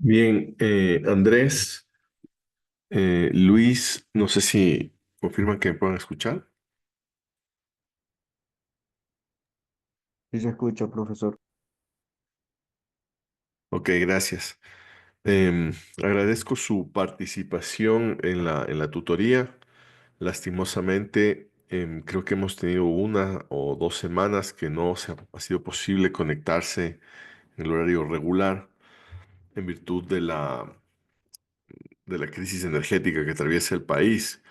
Bien, Andrés, Luis, no sé si confirman que me puedan escuchar. Sí se escucha, profesor. Ok, gracias. Agradezco su participación en la tutoría. Lastimosamente, creo que hemos tenido 1 o 2 semanas que no ha sido posible conectarse en el horario regular en virtud de la crisis energética que atraviesa el país.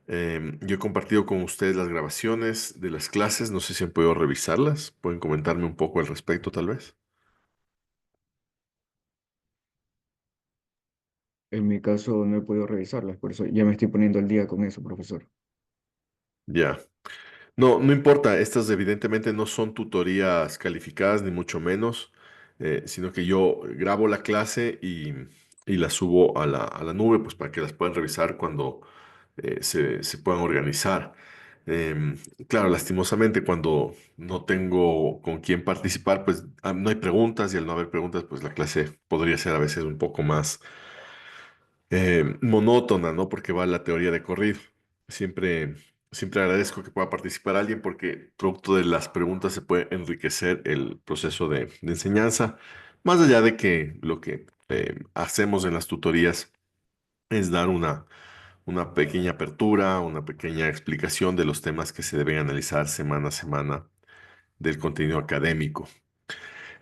Yo he compartido con ustedes las grabaciones de las clases, no sé si han podido revisarlas, pueden comentarme un poco al respecto tal vez. En mi caso no he podido revisarlas, por eso ya me estoy poniendo al día con eso, profesor. Ya. No, no importa, estas evidentemente no son tutorías calificadas ni mucho menos, sino que yo grabo la clase y la subo a la nube pues para que las puedan revisar cuando se puedan organizar. Em, claro, lastimosamente cuando no tengo con quién participar, pues no hay preguntas y al no haber preguntas, pues la clase podría ser a veces un poco más monótona, ¿no? Porque va la teoría de corrido. Siempre, siempre agradezco que pueda participar alguien porque producto de las preguntas se puede enriquecer el proceso de enseñanza, más allá de que lo que hacemos en las tutorías es dar una pequeña apertura, una pequeña explicación de los temas que se deben analizar semana a semana del contenido académico.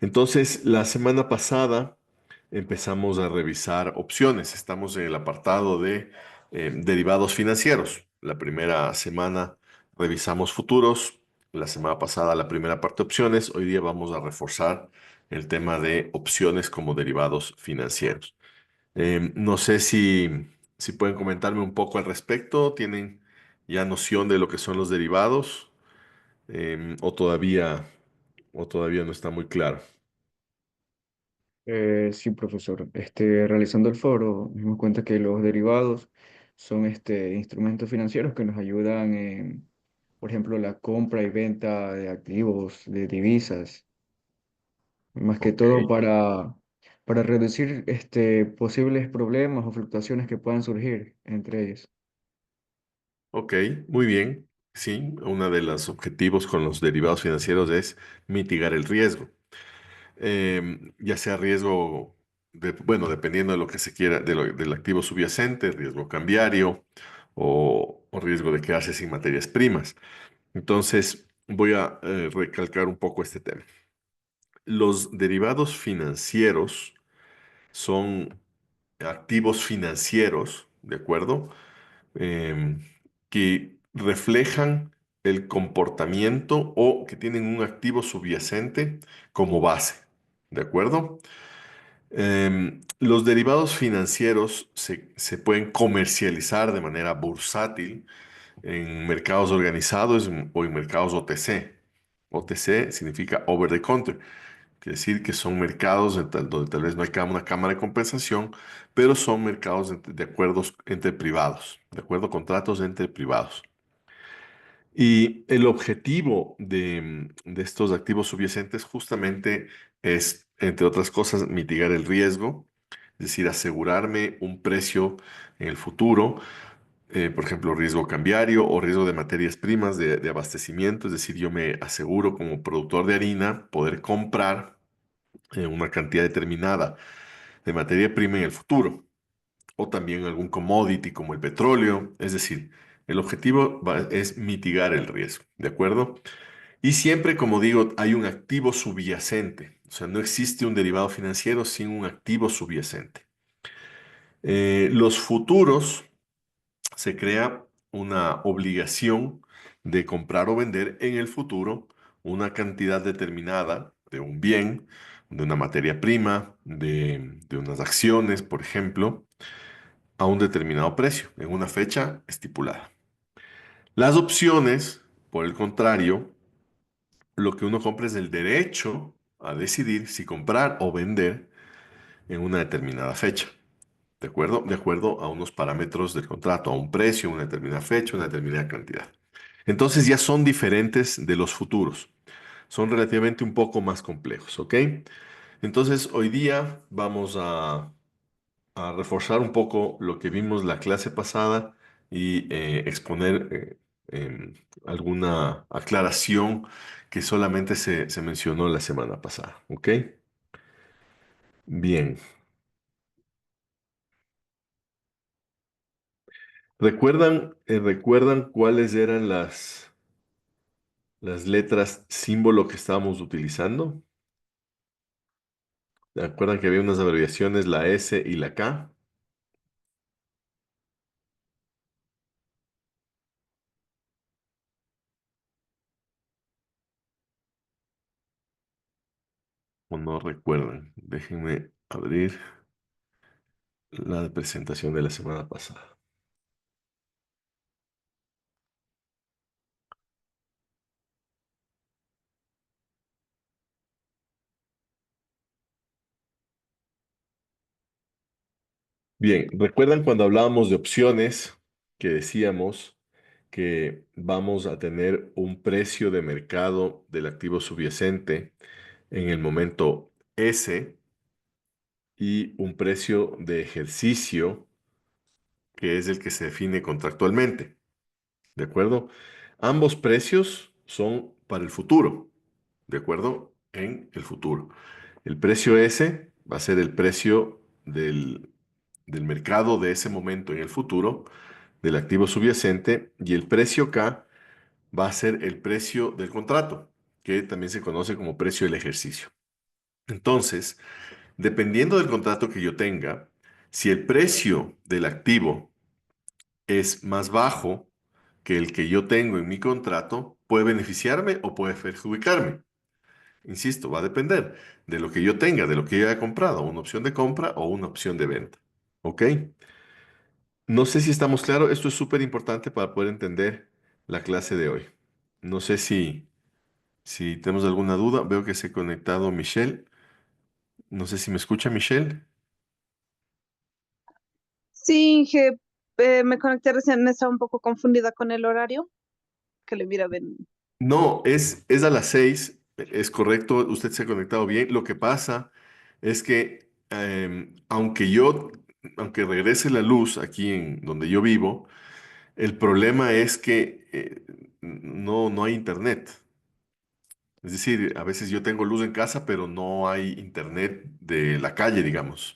Entonces, la semana pasada empezamos a revisar opciones. Estamos en el apartado de derivados financieros. La primera semana revisamos futuros. La semana pasada la primera parte opciones. Hoy día vamos a reforzar el tema de opciones como derivados financieros. No sé si pueden comentarme un poco al respecto. ¿Tienen ya noción de lo que son los derivados? O todavía no está muy claro. Sí, profesor. Realizando el foro, nos dimos cuenta que los derivados son instrumentos financieros que nos ayudan en, por ejemplo, la compra y venta de activos, de divisas, más que Ok. todo para reducir posibles problemas o fluctuaciones que puedan surgir entre ellos. Ok, muy bien. Sí, uno de los objetivos con los derivados financieros es mitigar el riesgo. Ya sea riesgo bueno, dependiendo de lo que se quiera, del activo subyacente, riesgo cambiario o riesgo de quedarse sin materias primas. Entonces, voy a recalcar un poco este tema. Los derivados financieros son activos financieros, ¿de acuerdo? em, que reflejan el comportamiento o que tienen un activo subyacente como base. ¿De acuerdo? Los derivados financieros se pueden comercializar de manera bursátil en mercados organizados o en mercados OTC. OTC significa over the counter. Quiere decir que son mercados donde tal vez no hay una cámara de compensación, pero son mercados de acuerdos entre privados, de acuerdo, contratos entre privados. Y el objetivo de estos activos subyacentes justamente es, entre otras cosas, mitigar el riesgo, es decir, asegurarme un precio en el futuro, por ejemplo, riesgo cambiario o riesgo de materias primas de abastecimiento, es decir, yo me aseguro como productor de harina poder comprar una cantidad determinada de materia prima en el futuro, o también algún commodity como el petróleo. Es decir, el objetivo es mitigar el riesgo, ¿de acuerdo? Y siempre, como digo, hay un activo subyacente. O sea, no existe un derivado financiero sin un activo subyacente. Los futuros se crea una obligación de comprar o vender en el futuro una cantidad determinada de un bien, de una materia prima, de unas acciones, por ejemplo, a un determinado precio, en una fecha estipulada. Las opciones, por el contrario, lo que uno compra es el derecho a decidir si comprar o vender en una determinada fecha. ¿De acuerdo? De acuerdo a unos parámetros del contrato, a un precio, una determinada fecha, una determinada cantidad. Entonces ya son diferentes de los futuros. Son relativamente un poco más complejos, ¿ok? Entonces hoy día vamos a a reforzar un poco lo que vimos la clase pasada y exponer alguna aclaración que solamente se mencionó la semana pasada. ¿Ok? Bien. ¿Recuerdan cuáles eran las letras símbolo que estábamos utilizando? ¿Se acuerdan que había unas abreviaciones, la S y la K? ¿O no recuerdan? Déjenme abrir la presentación de la semana pasada. Bien, ¿recuerdan cuando hablábamos de opciones que decíamos que vamos a tener un precio de mercado del activo subyacente en el momento S y un precio de ejercicio que es el que se define contractualmente? ¿De acuerdo? Ambos precios son para el futuro, ¿de acuerdo? En el futuro. El precio S va a ser el precio del mercado de ese momento en el futuro, del activo subyacente, y el precio K va a ser el precio del contrato, que también se conoce como precio del ejercicio. Entonces, dependiendo del contrato que yo tenga, si el precio del activo es más bajo que el que yo tengo en mi contrato, puede beneficiarme o puede perjudicarme. Insisto, va a depender de lo que yo tenga, de lo que yo haya comprado, una opción de compra o una opción de venta. ¿Ok? No sé si estamos claros, esto es súper importante para poder entender la clase de hoy. No sé si tenemos alguna duda. Veo que se ha conectado Michelle. No sé si me escucha Michelle. Sí, Inge, me conecté recién, estaba un poco confundida con el horario, que le hubiera ven. No, es a las 6, es correcto, usted se ha conectado bien. Lo que pasa es que aunque regrese la luz aquí en donde yo vivo, el problema es que no hay internet. Es decir, a veces yo tengo luz en casa, pero no hay internet de la calle, digamos.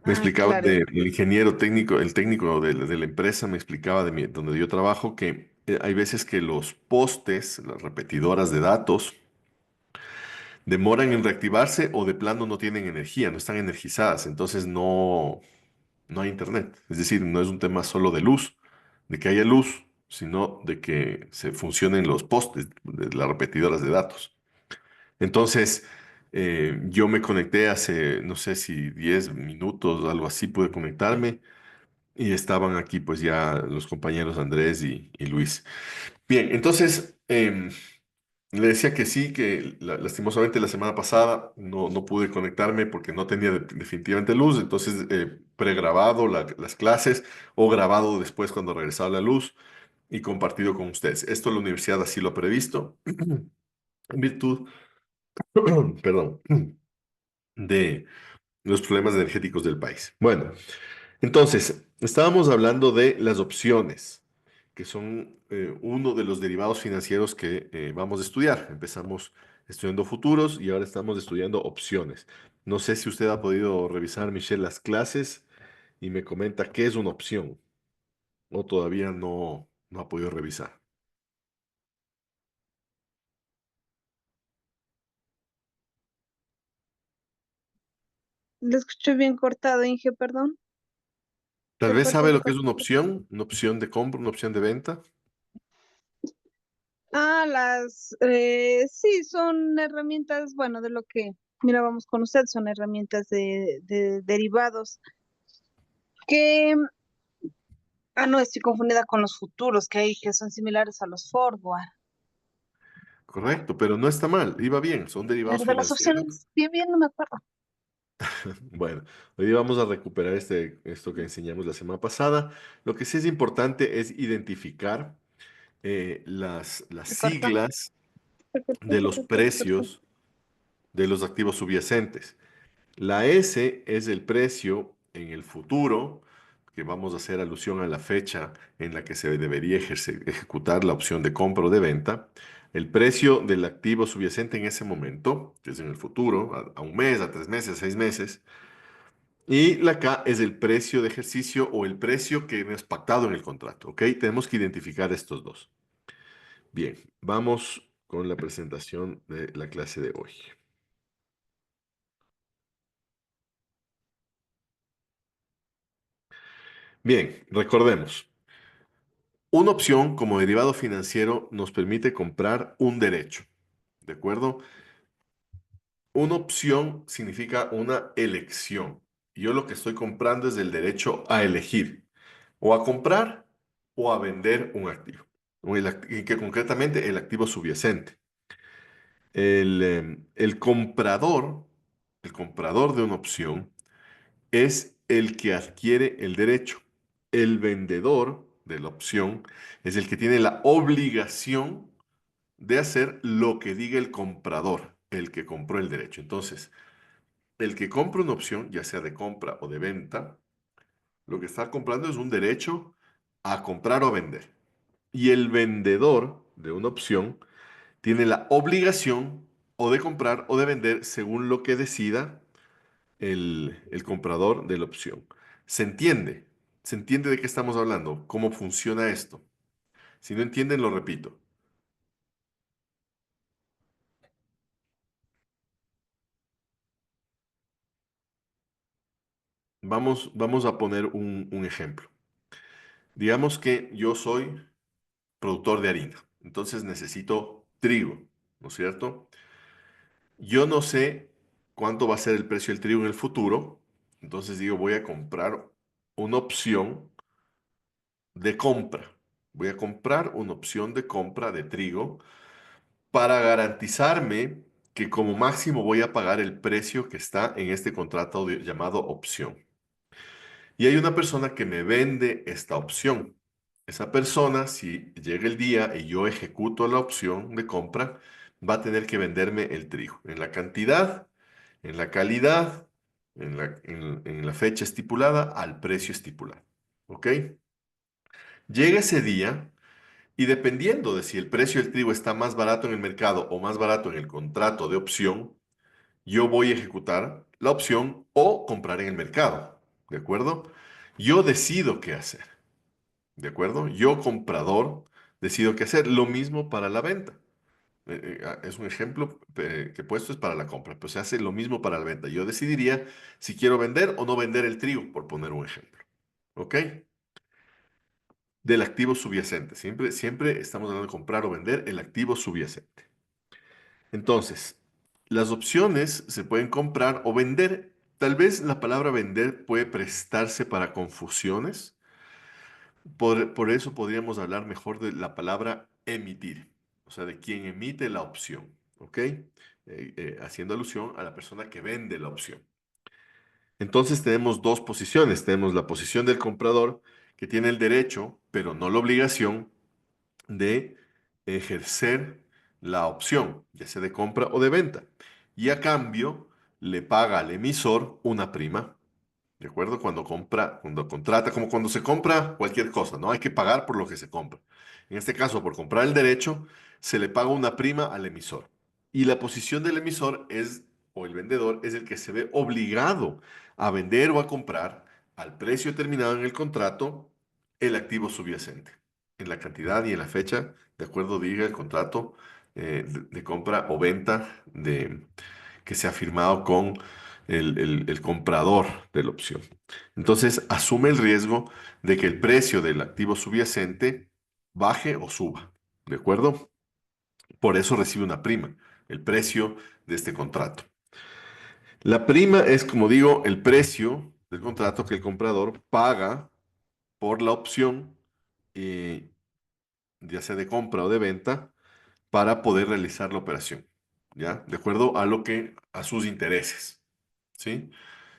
Me Ah, explicaba claro. el ingeniero técnico, el técnico de la empresa, me explicaba donde yo trabajo que hay veces que los postes, las repetidoras de datos, demoran en reactivarse o de plano no tienen energía, no están energizadas, entonces no hay internet. Es decir, no es un tema solo de luz, de que haya luz, sino de que se funcionen los postes de las repetidoras de datos. Entonces, yo me conecté hace, no sé si 10 minutos, algo así, pude conectarme y estaban aquí pues ya los compañeros Andrés y Luis. Bien, entonces, le decía que sí, que lastimosamente la semana pasada no pude conectarme porque no tenía definitivamente luz, entonces pregrabado las clases o grabado después cuando regresaba la luz y compartido con ustedes. Esto la universidad así lo ha previsto en virtud, perdón, de los problemas energéticos del país. Bueno, entonces, estábamos hablando de las opciones, que son uno de los derivados financieros que vamos a estudiar. Empezamos estudiando futuros y ahora estamos estudiando opciones. No sé si usted ha podido revisar, Michelle, las clases y me comenta qué es una opción o todavía no ha podido revisar. Le escuché bien cortado, Inge, perdón. Tal ¿Qué vez parte sabe me lo que es faltó? una opción de compra, una opción de venta. Ah, sí, son herramientas, bueno, de lo que mirábamos con usted, son herramientas de derivados que, no, estoy confundida con los futuros que hay, que son similares a los forward. Correcto, pero no está mal, iba bien, son derivados Pero de las financieros. opciones, bien, bien, no me acuerdo. Bueno, hoy vamos a recuperar esto que enseñamos la semana pasada. Lo que sí es importante es identificar las Se cortó, siglas se cortó, de se los cortó, se cortó. precios de los activos subyacentes. La S es el precio en el futuro, que vamos a hacer alusión a la fecha en la que se debería ejecutar la opción de compra o de venta, el precio del activo subyacente en ese momento, que es en el futuro, a un mes, a 3 meses, a 6 meses, y la K es el precio de ejercicio o el precio que es pactado en el contrato, ¿ok? Tenemos que identificar estos dos. Bien, vamos con la presentación de la clase de hoy. Bien, recordemos. Una opción como derivado financiero nos permite comprar un derecho, ¿de acuerdo? Una opción significa una elección. Yo lo que estoy comprando es el derecho a elegir, o a comprar o a vender un activo, y que concretamente el activo subyacente. El comprador de una opción es el que adquiere el derecho. El vendedor de la opción es el que tiene la obligación de hacer lo que diga el comprador, el que compró el derecho. Entonces, el que compra una opción, ya sea de compra o de venta, lo que está comprando es un derecho a comprar o vender. Y el vendedor de una opción tiene la obligación o de comprar o de vender según lo que decida el comprador de la opción. ¿Se entiende? ¿Se entiende de qué estamos hablando? ¿Cómo funciona esto? Si no entienden, lo repito. Vamos a poner un ejemplo. Digamos que yo soy productor de harina, entonces necesito trigo, ¿no es cierto? Yo no sé cuánto va a ser el precio del trigo en el futuro, entonces digo, voy a comprar una opción de compra. Voy a comprar una opción de compra de trigo para garantizarme que como máximo voy a pagar el precio que está en este contrato llamado opción. Y hay una persona que me vende esta opción. Esa persona, si llega el día y yo ejecuto la opción de compra, va a tener que venderme el trigo en la cantidad, en la calidad, en la fecha estipulada, al precio estipulado. ¿Ok? Llega ese día y dependiendo de si el precio del trigo está más barato en el mercado o más barato en el contrato de opción, yo voy a ejecutar la opción o comprar en el mercado. ¿De acuerdo? Yo decido qué hacer. ¿De acuerdo? Yo, comprador, decido qué hacer. Lo mismo para la venta. Es un ejemplo que he puesto es para la compra, pero se hace lo mismo para la venta. Yo decidiría si quiero vender o no vender el trigo, por poner un ejemplo. ¿Ok? Del activo subyacente. Siempre estamos hablando de comprar o vender el activo subyacente. Entonces, las opciones se pueden comprar o vender. Tal vez la palabra vender puede prestarse para confusiones. Por eso podríamos hablar mejor de la palabra emitir, o sea, de quien emite la opción, ¿ok? Haciendo alusión a la persona que vende la opción. Entonces tenemos dos posiciones. Tenemos la posición del comprador, que tiene el derecho, pero no la obligación, de ejercer la opción, ya sea de compra o de venta. Y a cambio le paga al emisor una prima. ¿De acuerdo? Cuando contrata, como cuando se compra cualquier cosa, ¿no? Hay que pagar por lo que se compra. En este caso, por comprar el derecho, se le paga una prima al emisor. Y la posición del emisor o el vendedor, es el que se ve obligado a vender o a comprar al precio determinado en el contrato el activo subyacente, en la cantidad y en la fecha, de acuerdo diga el contrato de compra o venta que se ha firmado con el comprador de la opción. Entonces, asume el riesgo de que el precio del activo subyacente baje o suba. ¿De acuerdo? Por eso recibe una prima, el precio de este contrato. La prima es, como digo, el precio del contrato que el comprador paga por la opción, eh, ya sea de compra o de venta, para poder realizar la operación, ¿ya? De acuerdo a sus intereses, ¿sí?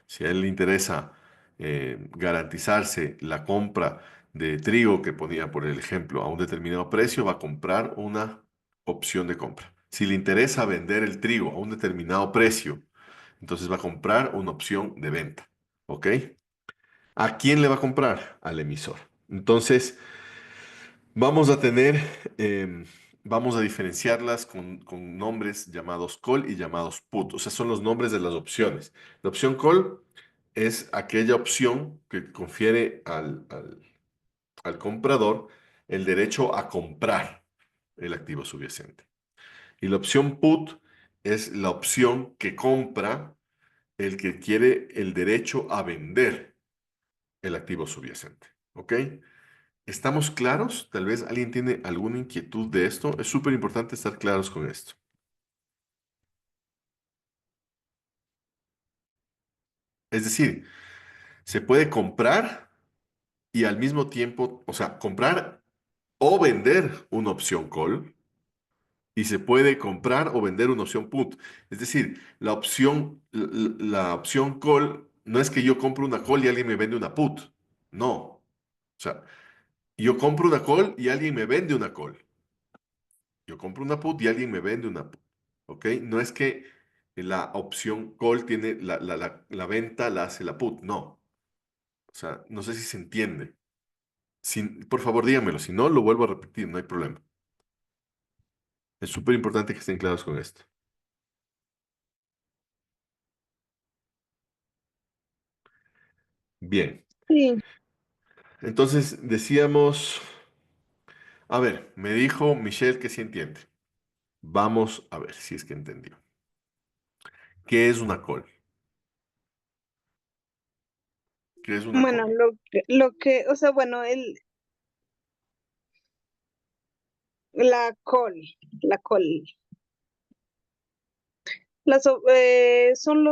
Si a él le interesa garantizarse la compra de trigo que ponía, por el ejemplo, a un determinado precio, va a comprar una opción de compra. Si le interesa vender el trigo a un determinado precio, entonces va a comprar una opción de venta. ¿Ok? ¿A quién le va a comprar? Al emisor. Entonces, vamos a tener, vamos a diferenciarlas con nombres llamados call y llamados put. O sea, son los nombres de las opciones. La opción call es aquella opción que confiere al comprador el derecho a comprar el activo subyacente. Y la opción put es la opción que compra el que quiere el derecho a vender el activo subyacente. ¿Ok? ¿Estamos claros? Tal vez alguien tiene alguna inquietud de esto. Es súper importante estar claros con esto. Es decir, se puede comprar y al mismo tiempo, o sea, comprar o vender una opción call y se puede comprar o vender una opción put. Es decir, la opción call no es que yo compro una call y alguien me vende una put. No. O sea, yo compro una call y alguien me vende una call. Yo compro una put y alguien me vende una put. ¿Ok? No es que la opción call tiene la venta la hace la put. No. O sea, no sé si se entiende. Por favor, díganmelo. Si no, lo vuelvo a repetir. No hay problema. Es súper importante que estén claros con esto. Bien. Sí, Entonces decíamos, a ver, me dijo Michelle que sí entiende. Vamos a ver si es que entendió. ¿Qué es una call? ¿Qué es una bueno, call? o sea, bueno, la call, la call. Son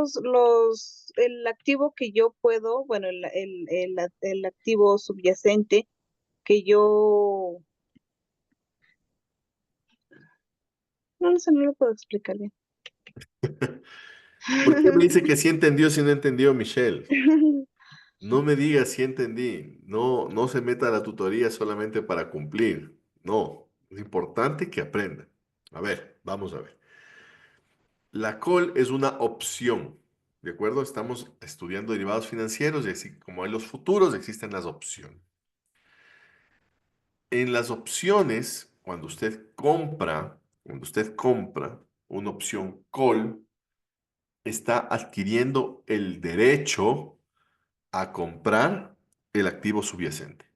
el activo que yo puedo, bueno, el activo subyacente que yo, no sé, no lo puedo explicar bien. ¿Por qué me dice que sí entendió si no entendió, Michelle? No me diga si entendí. No, no se meta a la tutoría solamente para cumplir. No, es importante que aprenda. A ver, vamos a ver. La call es una opción, ¿de acuerdo? Estamos estudiando derivados financieros y así como hay los futuros, existen las opciones. En las opciones, cuando usted compra una opción call, está adquiriendo el derecho a comprar el activo subyacente,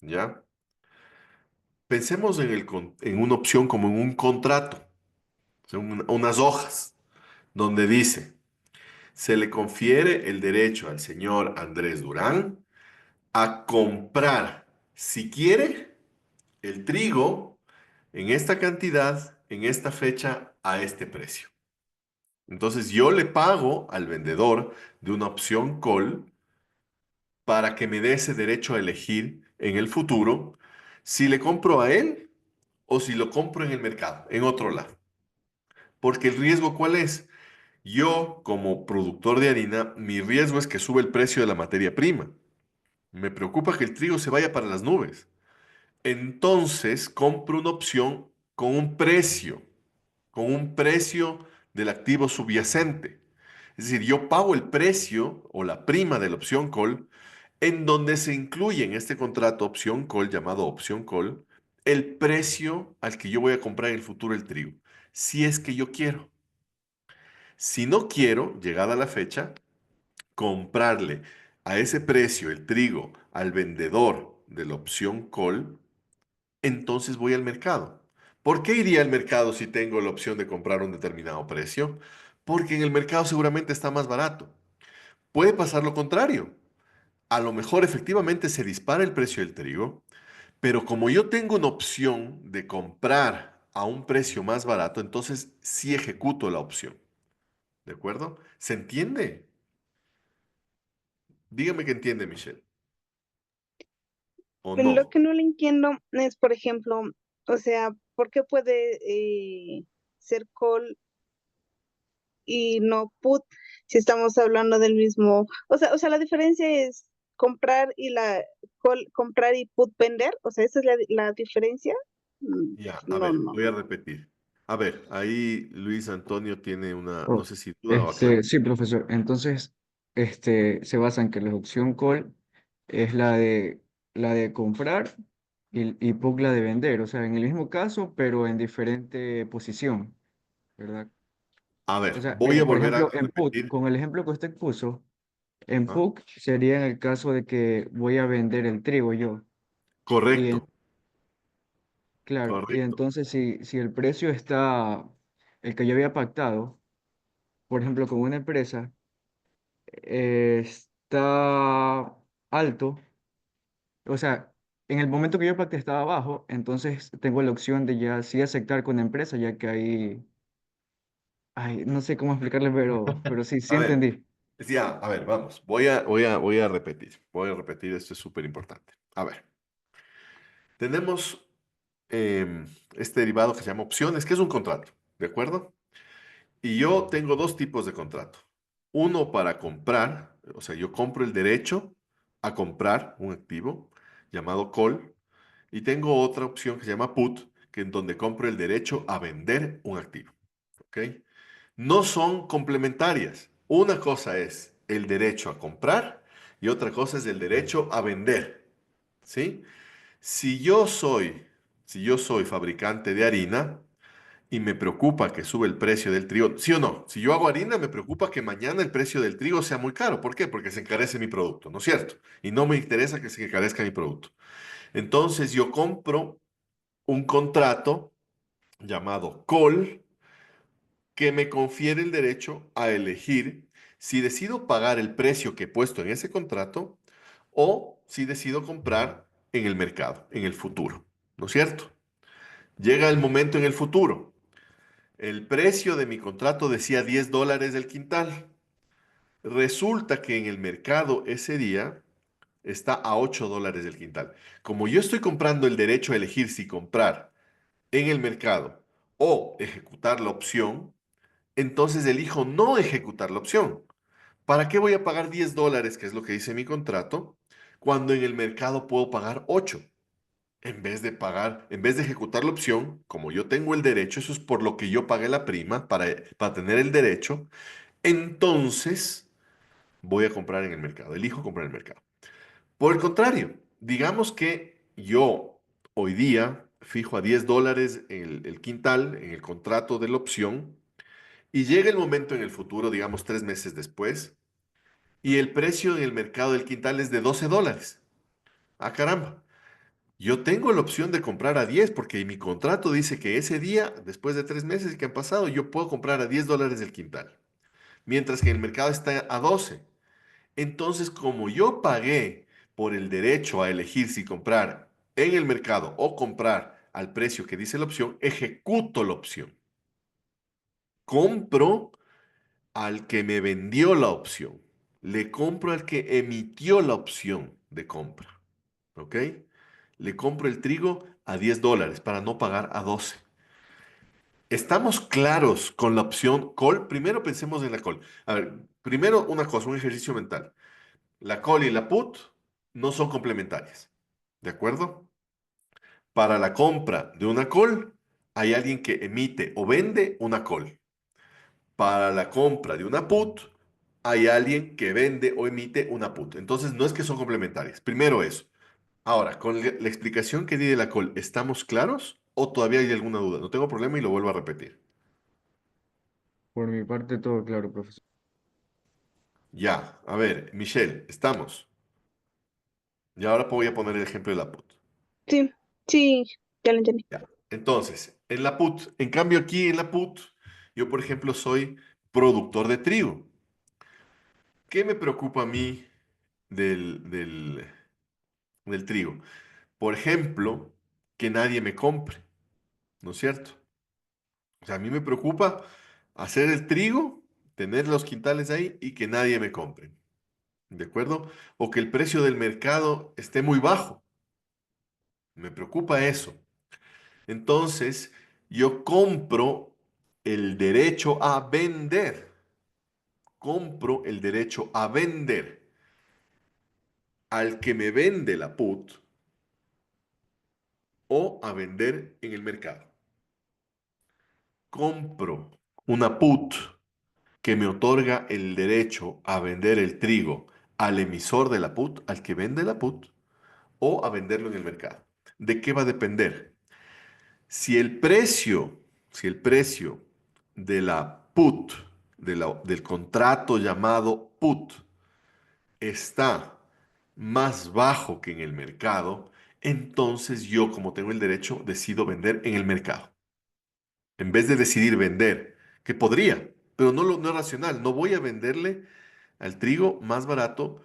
¿ya? Pensemos en una opción como en un contrato, o sea, unas hojas, donde dice, se le confiere el derecho al señor Andrés Durán a comprar, si quiere, el trigo en esta cantidad, en esta fecha, a este precio. Entonces yo le pago al vendedor de una opción call para que me dé ese derecho a elegir en el futuro si le compro a él o si lo compro en el mercado, en otro lado. Porque el riesgo, ¿cuál es? Yo, como productor de harina, mi riesgo es que sube el precio de la materia prima. Me preocupa que el trigo se vaya para las nubes. Entonces, compro una opción con un precio del activo subyacente. Es decir, yo pago el precio o la prima de la opción call en donde se incluye en este contrato opción call llamado opción call el precio al que yo voy a comprar en el futuro el trigo, si es que yo quiero. Si no quiero, llegada la fecha, comprarle a ese precio el trigo al vendedor de la opción call, entonces voy al mercado. ¿Por qué iría al mercado si tengo la opción de comprar un determinado precio? Porque en el mercado seguramente está más barato. Puede pasar lo contrario. A lo mejor efectivamente se dispara el precio del trigo, pero como yo tengo una opción de comprar a un precio más barato, entonces sí ejecuto la opción. ¿De acuerdo? ¿Se entiende? Dígame que entiende, Michelle. ¿O Lo no? que no le entiendo es, por ejemplo, o sea, ¿por qué puede ser call y no put si estamos hablando del mismo? O sea, la diferencia es comprar y comprar y put vender, o sea, esa es la diferencia. Ya, a No, ver, no. voy a repetir. A ver, ahí Luis Antonio tiene una, no Oh, sé si duda o aclaración. sí, profesor. Entonces, se basa en que la opción call es la de comprar y put la de vender, o sea, en el mismo caso, pero en diferente posición, ¿verdad? A O ver, sea, voy a por volver a ejemplo, en put, repetir. con el ejemplo que usted puso, en ¿Ah? put sería en el caso de que voy a vender el trigo yo. Y Correcto, claro, y correcto. entonces si el precio está, el que yo había pactado, por ejemplo, con una empresa, está alto, o sea, en el momento que yo pacté estaba bajo, entonces tengo la opción de ya sí aceptar con la empresa, ya que ahí, ay, no sé cómo explicarle, pero sí, sí A ver, entendí. ya, a ver, vamos. Voy a repetir. Voy a repetir, esto es súper importante. A ver, tenemos este derivado que se llama opciones, que es un contrato, ¿de acuerdo? Y yo tengo dos tipos de contrato. Uno para comprar, o sea, yo compro el derecho a comprar un activo llamado call, y tengo otra opción que se llama put, que en donde compro el derecho a vender un activo. ¿Ok? No son complementarias. Una cosa es el derecho a comprar y otra cosa es el derecho a vender. ¿Sí? Si yo soy, si yo soy fabricante de harina y me preocupa que sube el precio del trigo, ¿sí o no? Si yo hago harina, me preocupa que mañana el precio del trigo sea muy caro. ¿Por qué? Porque se encarece mi producto, ¿no es cierto? Y no me interesa que se encarezca mi producto. Entonces yo compro un contrato llamado call que me confiere el derecho a elegir si decido pagar el precio que he puesto en ese contrato o si decido comprar en el mercado, en el futuro, ¿no es cierto? Llega el momento en el futuro. El precio de mi contrato decía $10 del quintal. Resulta que en el mercado ese día está a $8 del quintal. Como yo estoy comprando el derecho a elegir si comprar en el mercado o ejecutar la opción, entonces elijo no ejecutar la opción. ¿Para qué voy a pagar $10, que es lo que dice mi contrato, cuando en el mercado puedo pagar 8? En vez de pagar, en vez de ejecutar la opción, como yo tengo el derecho, eso es por lo que yo pagué la prima para tener el derecho, entonces voy a comprar en el mercado, elijo comprar en el mercado. Por el contrario, digamos que yo hoy día fijo a $10 el quintal en el contrato de la opción y llega el momento en el futuro, digamos 3 meses después, y el precio en el mercado del quintal es de $12. Ah, caramba. Yo tengo la opción de comprar a 10 porque mi contrato dice que ese día, después de 3 meses que han pasado, yo puedo comprar a $10 el quintal, mientras que en el mercado está a 12. Entonces, como yo pagué por el derecho a elegir si comprar en el mercado o comprar al precio que dice la opción, ejecuto la opción. Compro al que me vendió la opción. Le compro al que emitió la opción de compra. ¿Ok? Le compro el trigo a $10 para no pagar a 12. ¿Estamos claros con la opción call? Primero pensemos en la call. A ver, primero una cosa, un ejercicio mental. La call y la put no son complementarias. ¿De acuerdo? Para la compra de una call, hay alguien que emite o vende una call. Para la compra de una put, hay alguien que vende o emite una put. Entonces, no es que son complementarias. Primero eso. Ahora, con la explicación que di de la call, ¿estamos claros o todavía hay alguna duda? No tengo problema y lo vuelvo a repetir. Por mi parte, todo claro, profesor. Ya, a ver, Michelle, estamos. Y ahora voy a poner el ejemplo de la put. Sí, sí, ya lo entendí. Ya. Entonces, en la put, en cambio aquí en la put, yo por ejemplo soy productor de trigo. ¿Qué me preocupa a mí del trigo? Por ejemplo, que nadie me compre, ¿no es cierto? O sea, a mí me preocupa hacer el trigo, tener los quintales ahí y que nadie me compre, ¿de acuerdo? O que el precio del mercado esté muy bajo. Me preocupa eso. Entonces, yo compro el derecho a vender. Compro el derecho a vender al que me vende la put o a vender en el mercado. Compro una put que me otorga el derecho a vender el trigo al emisor de la put, al que vende la put, o a venderlo en el mercado. ¿De qué va a depender? Si el precio, si el precio de la put, del contrato llamado put, está más bajo que en el mercado, entonces yo, como tengo el derecho, decido vender en el mercado. En vez de decidir vender, que podría, pero no es racional. No voy a venderle al trigo más barato,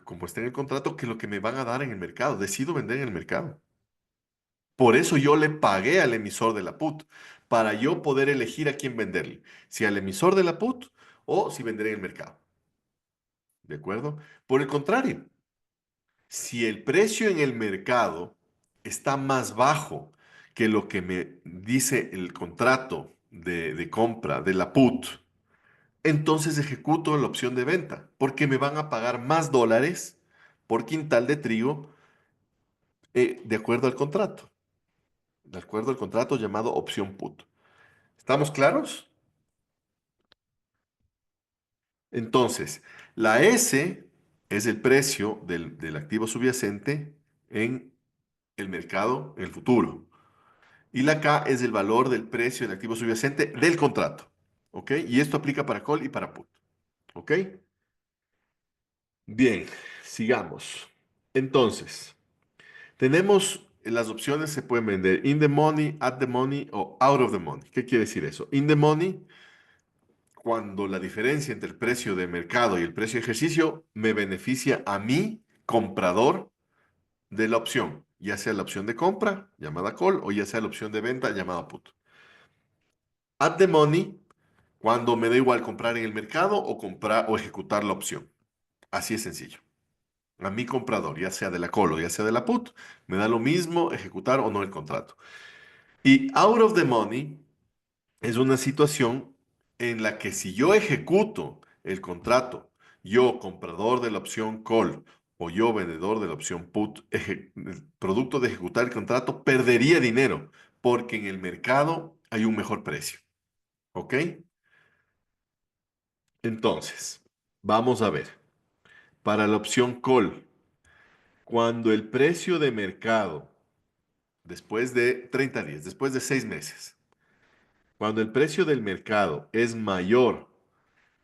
como está en el contrato, que lo que me van a dar en el mercado. Decido vender en el mercado. Por eso yo le pagué al emisor de la put, para yo poder elegir a quién venderle, si al emisor de la put o si vender en el mercado. ¿De acuerdo? Por el contrario, si el precio en el mercado está más bajo que lo que me dice el contrato de compra de la put, entonces ejecuto la opción de venta, porque me van a pagar más dólares por quintal de trigo de acuerdo al contrato, de acuerdo al contrato llamado opción put. ¿Estamos claros? Entonces, la S es el precio del activo subyacente en el mercado, en el futuro. Y la K es el valor del precio del activo subyacente del contrato. ¿Ok? Y esto aplica para call y para put. ¿Ok? Bien, sigamos. Entonces, tenemos las opciones, se pueden vender in the money, at the money o out of the money. ¿Qué quiere decir eso? In the money, cuando la diferencia entre el precio de mercado y el precio de ejercicio me beneficia a mí, comprador de la opción, ya sea la opción de compra, llamada call, o ya sea la opción de venta, llamada put. At the money, cuando me da igual comprar en el mercado o comprar o ejecutar la opción. Así es sencillo. A mi comprador, ya sea de la call o ya sea de la put, me da lo mismo ejecutar o no el contrato. Y out of the money es una situación en la que si yo ejecuto el contrato, yo comprador de la opción call o yo vendedor de la opción put, el producto de ejecutar el contrato, perdería dinero porque en el mercado hay un mejor precio. ¿Ok? Entonces, vamos a ver. Para la opción call, cuando el precio de mercado, después de 30 días, después de 6 meses, cuando el precio del mercado es mayor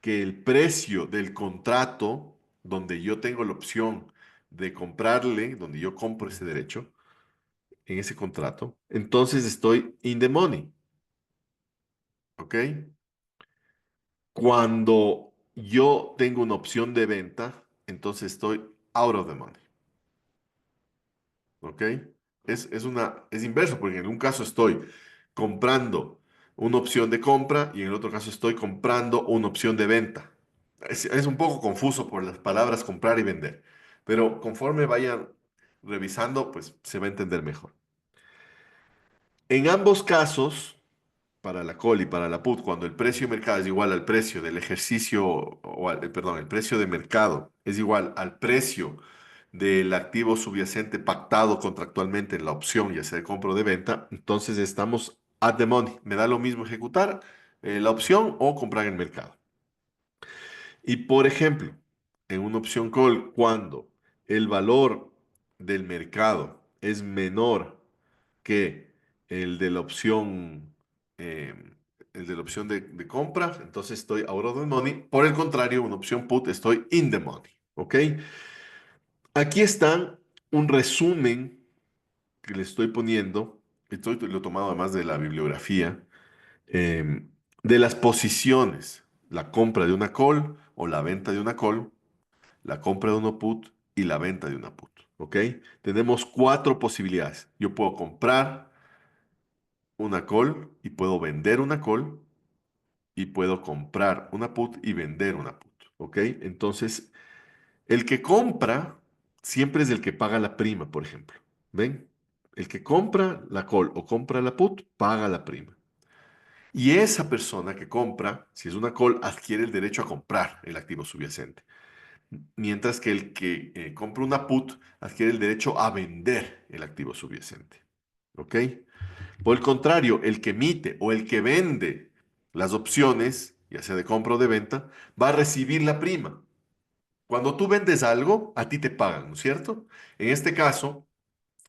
que el precio del contrato donde yo tengo la opción de comprarle, donde yo compro ese derecho en ese contrato, entonces estoy in the money. ¿Ok? Cuando yo tengo una opción de venta, entonces estoy out of the money. ¿Ok? Es inverso, porque en un caso estoy comprando una opción de compra y en el otro caso estoy comprando una opción de venta. Es un poco confuso por las palabras comprar y vender, pero conforme vayan revisando, pues se va a entender mejor. En ambos casos, para la call y para la put, cuando el precio de mercado es igual al precio del ejercicio, perdón, el precio de mercado es igual al precio del activo subyacente pactado contractualmente en la opción, ya sea de compra o de venta, entonces estamos at the money. Me da lo mismo ejecutar la opción o comprar en el mercado. Y por ejemplo, en una opción call, cuando el valor del mercado es menor que el de la opción, eh, el de la opción de compra, entonces estoy out of the money. Por el contrario, una opción put, estoy in the money. ¿Ok? Aquí está un resumen que le estoy poniendo, lo he tomado además de la bibliografía, de las posiciones, la compra de una call o la venta de una call, la compra de una put y la venta de una put. ¿Ok? Tenemos cuatro posibilidades. Yo puedo comprar una call y puedo vender una call y puedo comprar una put y vender una put. ¿Ok? Entonces, el que compra siempre es el que paga la prima, por ejemplo. ¿Ven? El que compra la call o compra la put, paga la prima. Y esa persona que compra, si es una call, adquiere el derecho a comprar el activo subyacente. Mientras que el que compra una put adquiere el derecho a vender el activo subyacente. ¿Ok? Por el contrario, el que emite o el que vende las opciones, ya sea de compra o de venta, va a recibir la prima. Cuando tú vendes algo, a ti te pagan, ¿no es cierto? En este caso,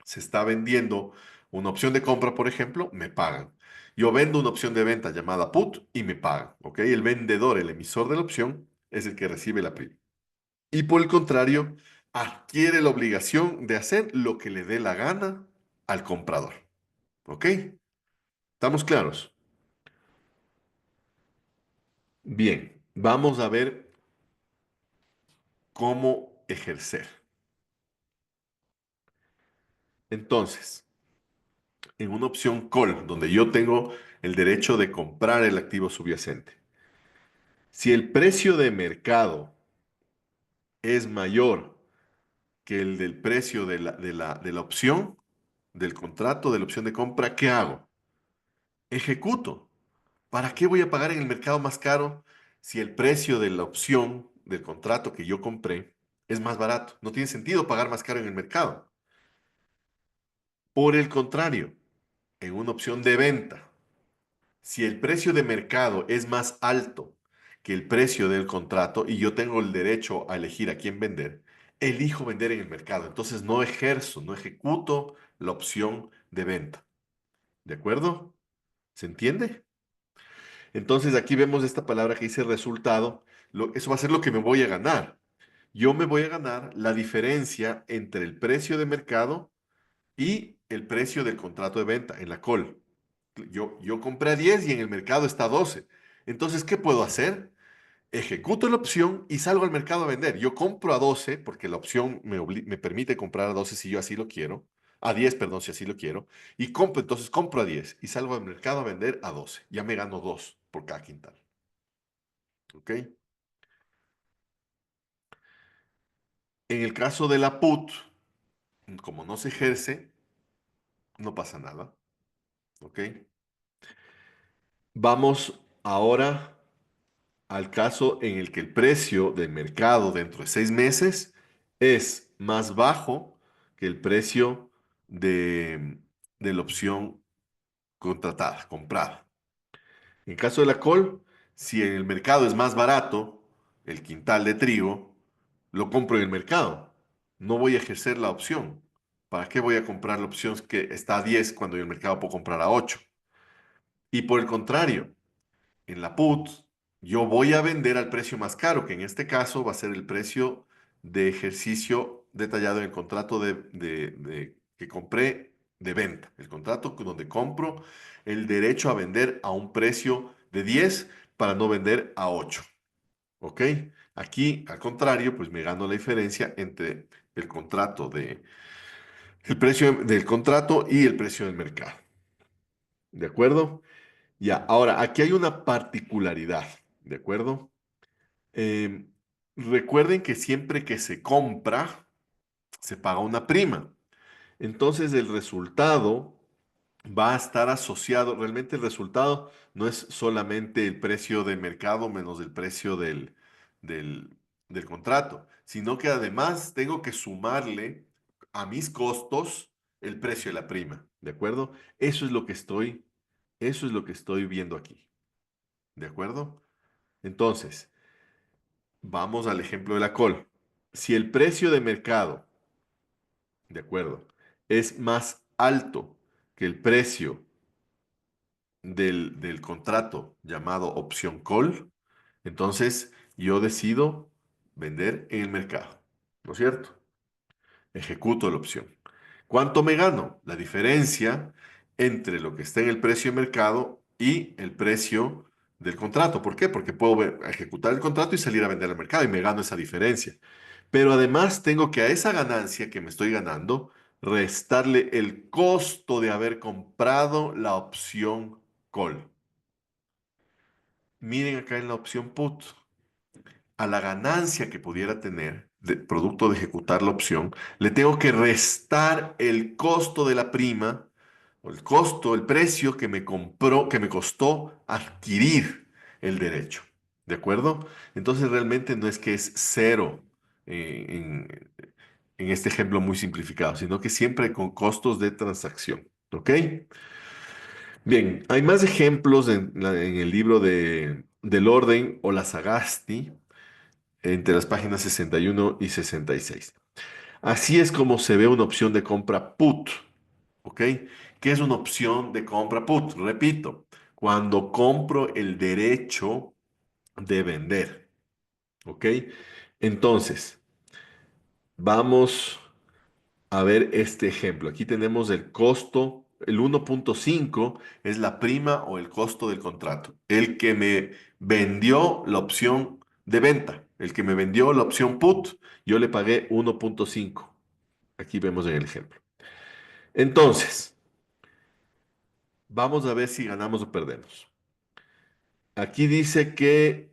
se está vendiendo una opción de compra, por ejemplo, me pagan. Yo vendo una opción de venta llamada put y me pagan, ¿ok? El vendedor, el emisor de la opción, es el que recibe la prima. Y por el contrario, adquiere la obligación de hacer lo que le dé la gana al comprador, ¿ok? ¿Estamos claros? Bien, vamos a ver cómo ejercer. Entonces, en una opción call, donde yo tengo el derecho de comprar el activo subyacente, si el precio de mercado es mayor que el del precio de la opción, del contrato, de la opción de compra, ¿qué hago? Ejecuto. ¿Para qué voy a pagar en el mercado más caro si el precio de la opción del contrato que yo compré es más barato? No tiene sentido pagar más caro en el mercado. Por el contrario, en una opción de venta, si el precio de mercado es más alto que el precio del contrato y yo tengo el derecho a elegir a quién vender, elijo vender en el mercado. Entonces no ejerzo, no ejecuto la opción de venta. ¿De acuerdo? ¿Se entiende? Entonces aquí vemos esta palabra que dice resultado. Eso va a ser lo que me voy a ganar. Yo me voy a ganar la diferencia entre el precio de mercado y el precio del contrato de venta en la call. Yo compré a 10 y en el mercado está a 12. Entonces, ¿qué puedo hacer? Ejecuto la opción y salgo al mercado a vender. Yo compro a 12 porque la opción me permite comprar a 12 si yo así lo quiero. A 10, perdón, si así lo quiero. Y entonces compro a 10 y salgo al mercado a vender a 12. Ya me gano 2 por cada quintal. ¿Ok? En el caso de la put, como no se ejerce, no pasa nada. ¿Ok? Vamos ahora al caso en el que el precio del mercado dentro de 6 meses es más bajo que el precio de la opción contratada, comprada. En caso de la col, si en el mercado es más barato el quintal de trigo, lo compro en el mercado. No voy a ejercer la opción. ¿Para qué voy a comprar la opción que está a 10 cuando en el mercado puedo comprar a 8? Y por el contrario, en la put, yo voy a vender al precio más caro, que en este caso va a ser el precio de ejercicio detallado en el contrato que compré de venta. El contrato donde compro el derecho a vender a un precio de 10 para no vender a 8. ¿Ok? Aquí, al contrario, pues me gano la diferencia entre el precio del contrato y el precio del mercado. ¿De acuerdo? Ya, ahora, aquí hay una particularidad, ¿de acuerdo? Eh, Recuerden que siempre que se compra, se paga una prima. Entonces, el resultado va a estar asociado, realmente el resultado no es solamente el precio de mercado menos el precio del, del contrato, sino que además tengo que sumarle a mis costos el precio de la prima, ¿de acuerdo? Eso es lo que estoy viendo aquí. ¿De acuerdo? Entonces, vamos al ejemplo de la col. Si el precio de mercado, ¿de acuerdo? Es más alto que el precio del contrato llamado opción call, entonces yo decido vender en el mercado. ¿No es cierto? Ejecuto la opción. ¿Cuánto me gano? La diferencia entre lo que está en el precio de mercado y el precio del contrato. ¿Por qué? Porque puedo ejecutar el contrato y salir a vender al mercado y me gano esa diferencia. Pero además tengo que a esa ganancia que me estoy ganando, restarle el costo de haber comprado la opción call. Miren acá en la opción put a la ganancia que pudiera tener de producto de ejecutar la opción, le tengo que restar el costo de la prima, o el costo, el precio que me compró, que me costó adquirir el derecho. ¿De acuerdo? Entonces realmente no es que es cero en este ejemplo muy simplificado, sino que siempre con costos de transacción. ¿Ok? Bien, hay más ejemplos en el libro del orden o la Sagasti entre las páginas 61 y 66. Así es como se ve una opción de compra put, ¿ok? ¿Qué es una opción de compra put? Repito, cuando compro el derecho de vender, ¿ok? Entonces, vamos a ver este ejemplo. Aquí tenemos el costo, el 1.5 es la prima o el costo del contrato. El que me vendió la opción de venta, el que me vendió la opción put, yo le pagué 1.5. Aquí vemos en el ejemplo. Entonces, vamos a ver si ganamos o perdemos. Aquí dice que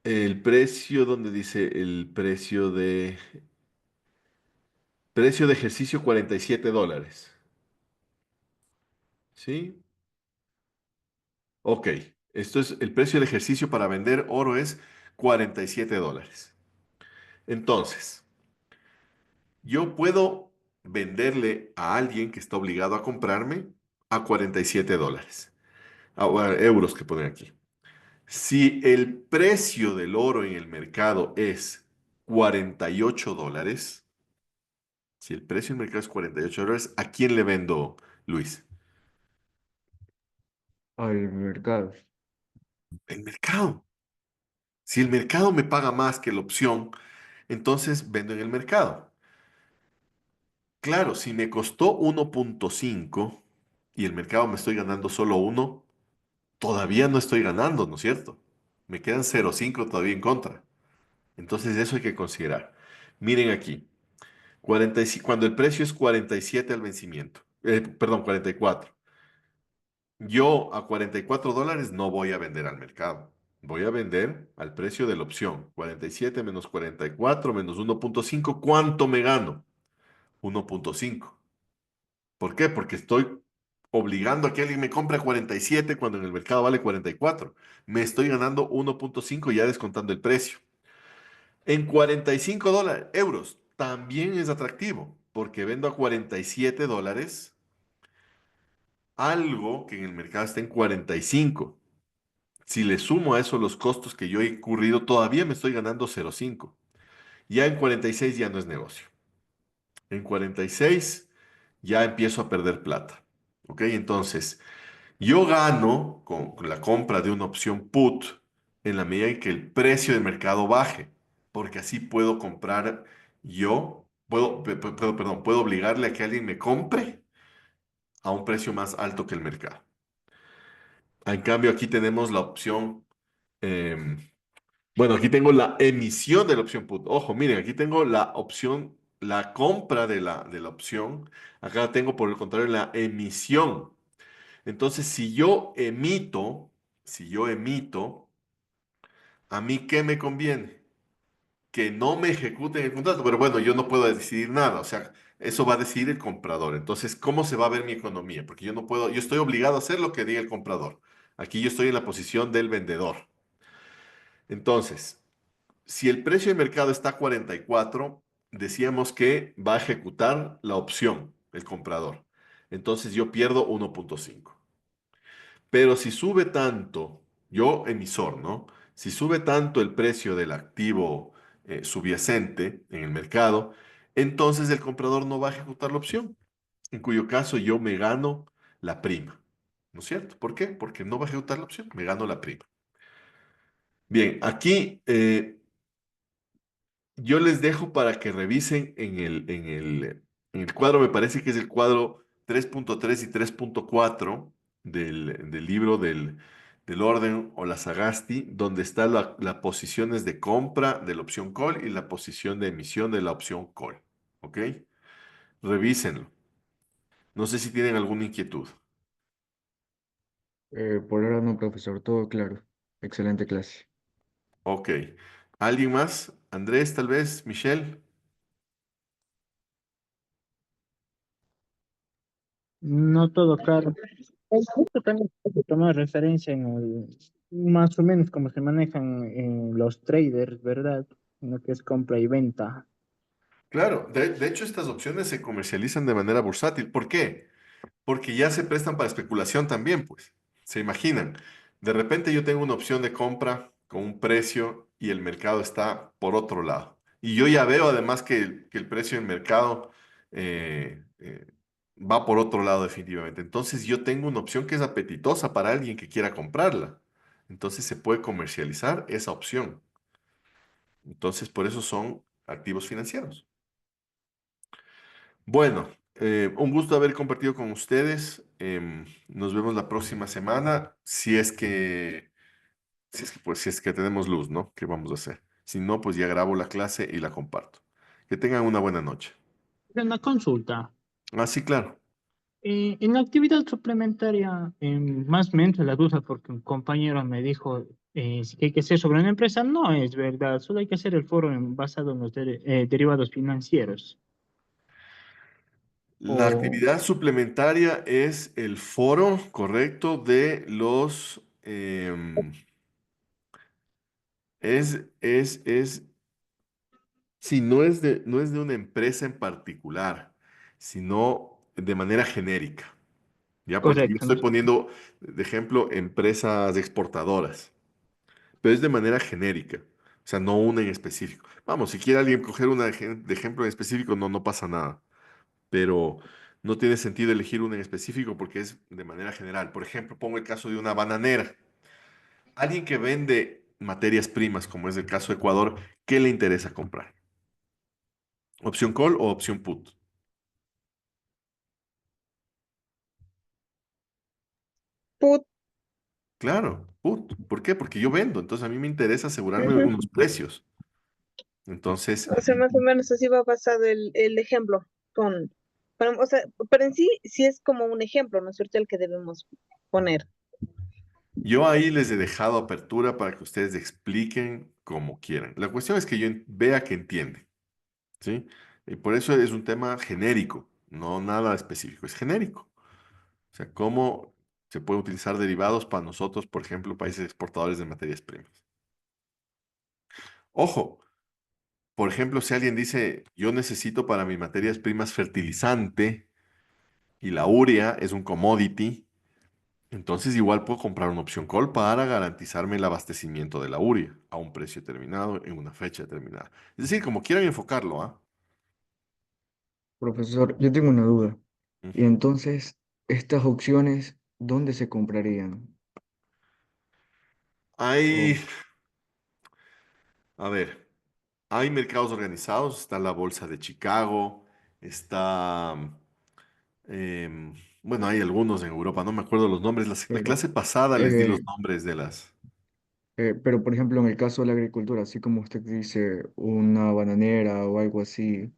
el precio, donde dice el precio de ejercicio $47. ¿Sí? Ok, esto es el precio del ejercicio para vender oro es $47. Entonces, yo puedo venderle a alguien que está obligado a comprarme a $47. Bueno, euros que ponen aquí. Si el precio del oro en el mercado es $48, si el precio en el mercado es $48, ¿a quién le vendo, Luis? Al mercado. El mercado. Si el mercado me paga más que la opción, entonces vendo en el mercado. Claro, si me costó 1.5 y el mercado me estoy ganando solo uno, todavía no estoy ganando, ¿no es cierto? Me quedan 0.5 todavía en contra. Entonces eso hay que considerar. Miren aquí, cuando el precio es 47 al vencimiento, perdón, 44. Yo a $44 no voy a vender al mercado. Voy a vender al precio de la opción. 47 menos 44 menos 1.5. ¿Cuánto me gano? 1.5. ¿Por qué? Porque estoy obligando a que alguien me compre a 47 cuando en el mercado vale 44. Me estoy ganando 1.5 ya descontando el precio. En $45, euros, también es atractivo porque vendo a $47 algo que en el mercado está en 45. Si le sumo a eso los costos que yo he incurrido, todavía me estoy ganando 0.5. Ya en 46 ya no es negocio. En 46 ya empiezo a perder plata. ¿Ok? Entonces, yo gano con la compra de una opción put en la medida en que el precio de mercado baje, porque así puedo comprar yo, perdón, puedo obligarle a que alguien me compre a un precio más alto que el mercado. En cambio, aquí tenemos la opción, em, bueno, aquí tengo la emisión de la opción put. Ojo, miren, aquí tengo la opción, la compra de la opción. Acá tengo, por el contrario, la emisión. Entonces, si yo emito, ¿a mí qué me conviene? Que no me ejecuten el contrato. Pero bueno, yo no puedo decidir nada. O sea, eso va a decidir el comprador. Entonces, ¿cómo se va a ver mi economía? Porque yo no puedo, yo estoy obligado a hacer lo que diga el comprador. Aquí yo estoy en la posición del vendedor. Entonces, si el precio de mercado está a 44, decíamos que va a ejecutar la opción, el comprador. Entonces yo pierdo 1.5. Pero si sube tanto, yo emisor, ¿no? Si sube tanto el precio del activo subyacente en el mercado, entonces el comprador no va a ejecutar la opción, en cuyo caso yo me gano la prima, ¿no es cierto? ¿Por qué? Porque no va a ejecutar la opción, me gano la prima. Bien, aquí yo les dejo para que revisen en el cuadro, me parece que es el cuadro 3.3 y 3.4 del libro del orden o la Sagasti, donde están las posiciones de compra de la opción call y la posición de emisión de la opción call. ¿Ok? Revísenlo. No sé si tienen alguna inquietud. Por ahora no, profesor, todo claro. Excelente clase. Ok. ¿Alguien más? Andrés, tal vez, Michelle. No todo claro. Justo también tengo que tomar referencia en más o menos cómo se manejan los traders, ¿verdad? En lo que es compra y venta. Claro, de hecho estas opciones se comercializan de manera bursátil. ¿Por qué? Porque ya se prestan para especulación también, pues. Se imaginan. De repente yo tengo una opción de compra con un precio y el mercado está por otro lado. Y yo ya veo además que el precio del mercado va por otro lado definitivamente. Entonces yo tengo una opción que es apetitosa para alguien que quiera comprarla. Entonces se puede comercializar esa opción. Entonces por eso son activos financieros. Bueno, un gusto haber compartido con ustedes. Nos vemos la próxima semana, si es que tenemos luz, ¿no? ¿Qué vamos a hacer? Si no, pues ya grabo la clase y la comparto. Que tengan una buena noche. Una consulta. Ah, sí, claro. En la actividad suplementaria, más me entra la duda porque un compañero me dijo que hay que hacer sobre una empresa. No es verdad, solo hay que hacer el foro basado en los derivados financieros. La O, actividad suplementaria es el foro correcto de sí, no es de una empresa en particular, sino de manera genérica. ¿Ya? Porque yo correcto, ¿no? estoy poniendo de ejemplo empresas exportadoras, pero es de manera genérica, o sea, no una en específico. Vamos, si quiere alguien coger una de ejemplo en específico, no pasa nada, pero no tiene sentido elegir una en específico porque es de manera general. Por ejemplo, pongo el caso de una bananera. Alguien que vende materias primas, como es el caso de Ecuador, ¿qué le interesa comprar? ¿Opción call o opción put? Put, Claro, put. ¿Por qué? Porque yo vendo, entonces a mí me interesa asegurarme ujú. unos precios. Entonces, O sea, más o menos así va basado el ejemplo o sea, pero en sí, sí es como un ejemplo, ¿no es cierto? El que debemos poner. yo ahí les he dejado apertura para que ustedes expliquen como quieran. La cuestión es que yo vea que entienden, ¿sí? Y por eso es un tema genérico, no nada específico, es genérico. O sea, cómo se puede utilizar derivados para nosotros, por ejemplo, países exportadores de materias primas. Ojo, por ejemplo, si alguien dice, yo necesito para mis materias primas fertilizante y la urea es un commodity, entonces igual puedo comprar una opción call para garantizarme el abastecimiento de la urea a un precio determinado en una fecha determinada. Es decir, como quieran enfocarlo, ¿ah? Profesor, yo tengo una duda. Y Ujú. entonces, estas opciones, ¿dónde se comprarían? Hay, O, a ver, hay mercados organizados, está la Bolsa de Chicago, está, em, bueno, hay algunos en Europa, no me acuerdo los nombres. La pero, clase pasada les di los eh, nombres de las... pero, por ejemplo, en el caso de la agricultura, así como usted dice, una bananera o algo así,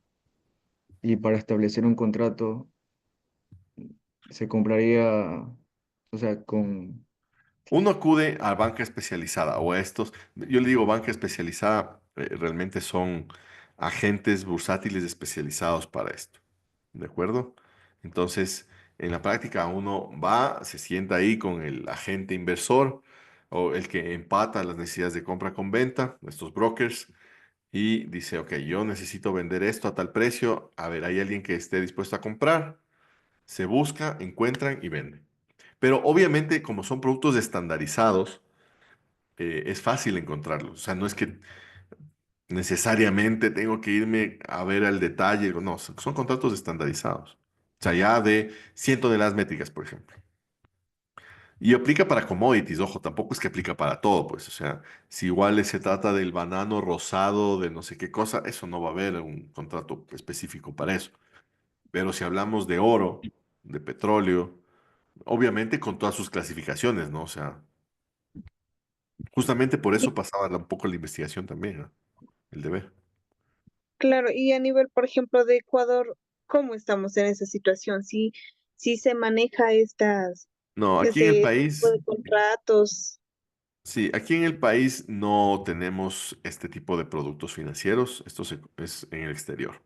y para establecer un contrato, se compraría, o sea, con... Uno acude a banca especializada o a estos, yo le digo banca especializada, realmente son agentes bursátiles especializados para esto, ¿de acuerdo? Entonces, en la práctica uno va, se sienta ahí con el agente inversor o el que empata las necesidades de compra con venta, estos brokers, y dice, ok, yo necesito vender esto a tal precio, a ver, ¿hay alguien que esté dispuesto a comprar? Se busca, encuentran y venden. Pero obviamente, como son productos estandarizados, es fácil encontrarlos. O sea, no es que necesariamente tengo que irme a ver al detalle. No, son contratos estandarizados. O sea, ya de 100 toneladas métricas, por ejemplo. Y aplica para commodities, ojo, tampoco es que aplica para todo, pues. O sea, si igual se trata del banano rosado, de no sé qué cosa, eso no va a haber un contrato específico para eso. Pero si hablamos de oro, de petróleo, obviamente con todas sus clasificaciones, ¿no? O sea, justamente por eso pasaba un poco la investigación también, ¿no? El deber. Claro, y a nivel, por ejemplo, de Ecuador, ¿cómo estamos en esa situación? ¿Sí, sí se maneja No, aquí en el ese tipo país, de contratos? sí, aquí en el país no tenemos este tipo de productos financieros, es en el exterior.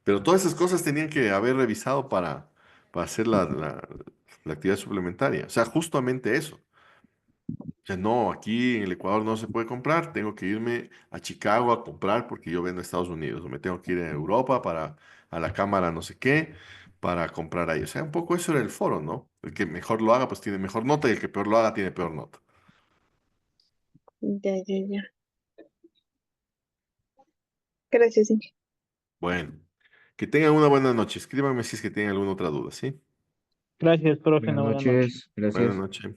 Pero todas esas cosas tenían que haber revisado para hacer la actividad suplementaria. O sea, justamente eso. O sea, no, aquí en el Ecuador no se puede comprar, tengo que irme a Chicago a comprar porque yo vendo a Estados Unidos, o me tengo que ir a Europa para a la cámara no sé qué para comprar ahí. O sea, un poco eso era el foro, ¿no? El que mejor lo haga, pues tiene mejor nota y el que peor lo haga tiene peor nota. Ya, ya, ya. Gracias, Inge. Bueno, que tengan una buena noche. Escríbanme si es que tienen alguna otra duda, ¿sí? Gracias, profe, Buenas una buena noche. noches, Buenas gracias. noches.